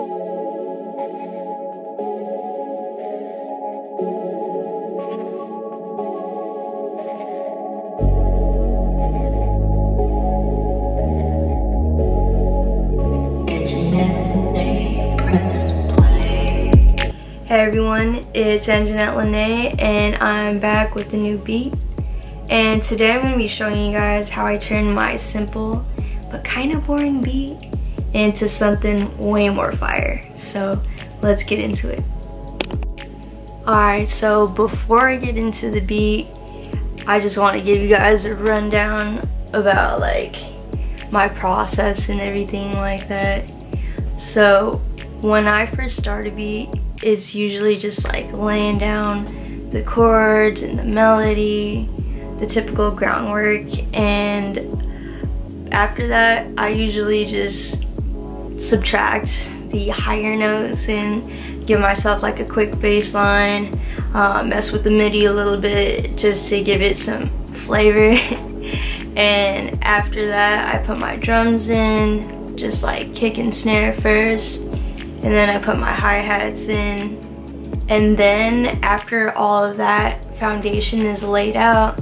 Hey everyone, it's Anjanette Lene and I'm back with a new beat. And today I'm going to be showing you guys how I turn my simple but kind of boring beat into something way more fire. So let's get into it. Alright, so before I get into the beat, I just want to give you guys a rundown about like my process and everything like that. So when I first start a beat, it's usually just like laying down the chords and the melody, the typical groundwork, and after that I usually just subtract the higher notes and give myself like a quick bass line, mess with the MIDI a little bit just to give it some flavor. And after that I put my drums in, just like kick and snare first, and then I put my hi-hats in, and then after all of that foundation is laid out,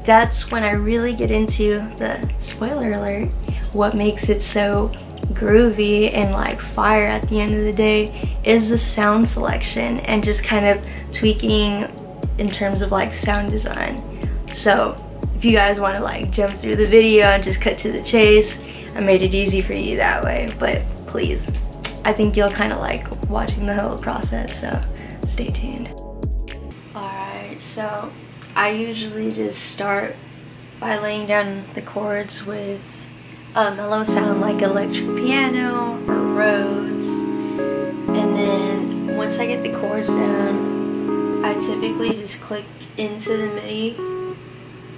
that's when I really get into the, spoiler alert, what makes it so groovy and like fire at the end of the day is the sound selection and just kind of tweaking in terms of like sound design. So if you guys want to like jump through the video and just cut to the chase, I made it easy for you that way, but please, I think you'll kind of like watching the whole process, so stay tuned. Alright, so I usually just start by laying down the chords with a mellow sound like electric piano or Rhodes, and then once I get the chords down, I typically just click into the MIDI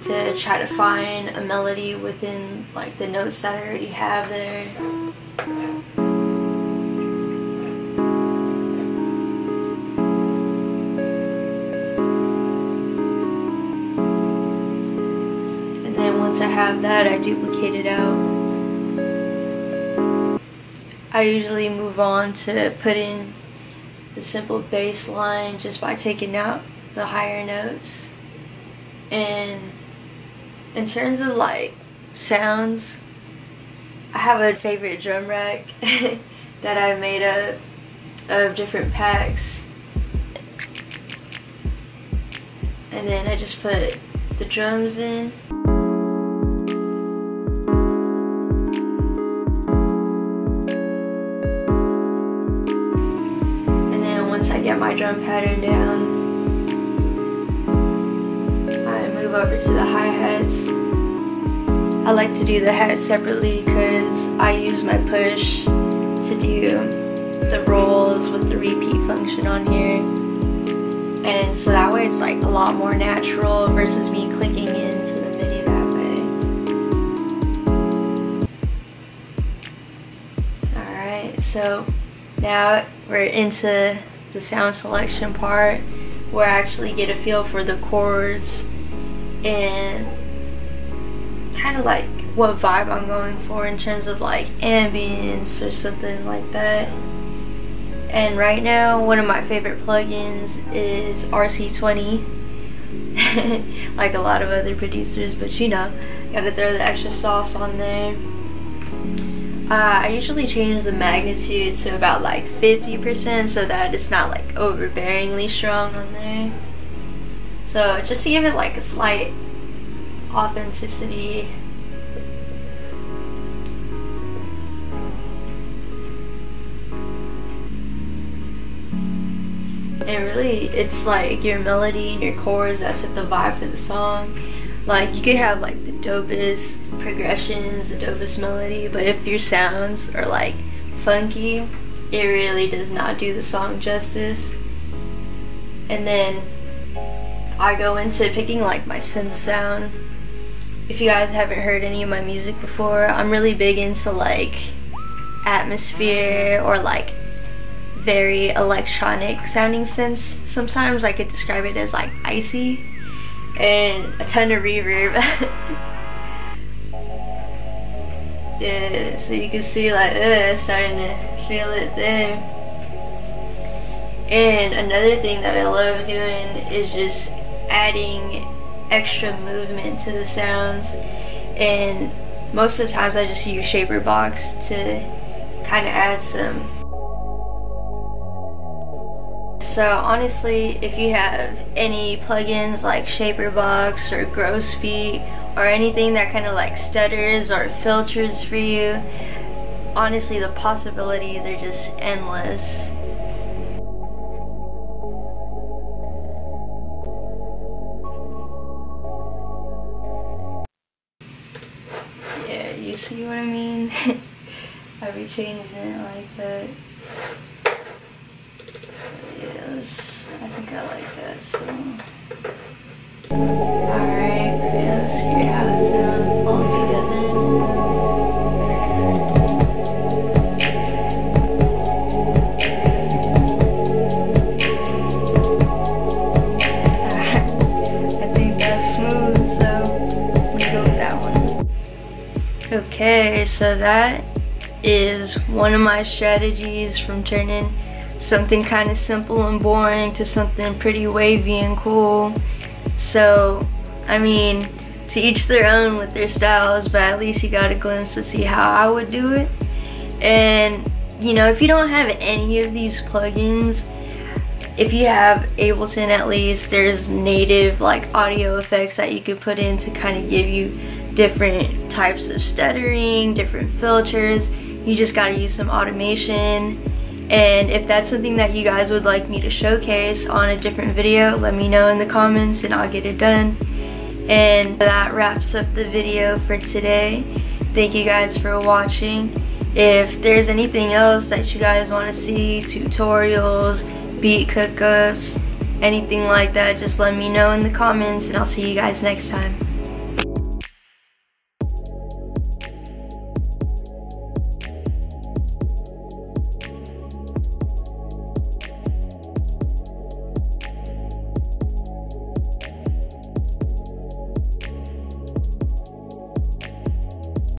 to try to find a melody within like the notes that I already have there. Once I have that, I duplicate it out. I usually move on to put in the simple bass line just by taking out the higher notes. And in terms of like sounds, I have a favorite drum rack that I've made up of different packs. And then I just put the drums in. Get my drum pattern down, I move over to the hi-hats. I like to do the hats separately because I use my push to do the rolls with the repeat function on here, and so that way it's like a lot more natural versus me clicking into the MIDI that way. Alright, so now we're into the sound selection part where I actually get a feel for the chords and kind of like what vibe I'm going for in terms of like ambience or something like that. And right now one of my favorite plugins is RC20 like a lot of other producers, but you know, gotta throw the extra sauce on there. I usually change the magnitude to about like 50% so that it's not like overbearingly strong on there. So just to give it like a slight authenticity. And really it's like your melody and your chords that set the vibe for the song. Like you could have like the dopest progressions, the dopest melody, but if your sounds are like funky, it really does not do the song justice. And then I go into picking like my synth sound. If you guys haven't heard any of my music before, I'm really big into like atmosphere or like very electronic sounding synths. Sometimes I could describe it as like icy and a ton of reverb. Yeah, so you can see like it's starting to feel it there. And another thing that I love doing is just adding extra movement to the sounds, and most of the times I just use Shaper Box to kind of add some. So honestly, if you have any plugins like Shaper Box or Gross Beat or anything that kind of like stutters or filters for you, honestly the possibilities are just endless. Yeah, you see what I mean? I'll be changing it like that. Yes, I think I like that, so. Alright, let's hear how it sounds all together. Alright, I think that's smooth, so I'm gonna go with that one. Okay, so that is one of my strategies from turning something kind of simple and boring to something pretty wavy and cool. So, I mean, to each their own with their styles, but at least you got a glimpse to see how I would do it. And, you know, if you don't have any of these plugins, if you have Ableton at least, there's native like audio effects that you could put in to kind of give you different types of stuttering, different filters. You just gotta use some automation. And if that's something that you guys would like me to showcase on a different video, let me know in the comments and I'll get it done. And that wraps up the video for today. Thank you guys for watching. If there's anything else that you guys want to see, tutorials, beat cookups, anything like that, just let me know in the comments and I'll see you guys next time.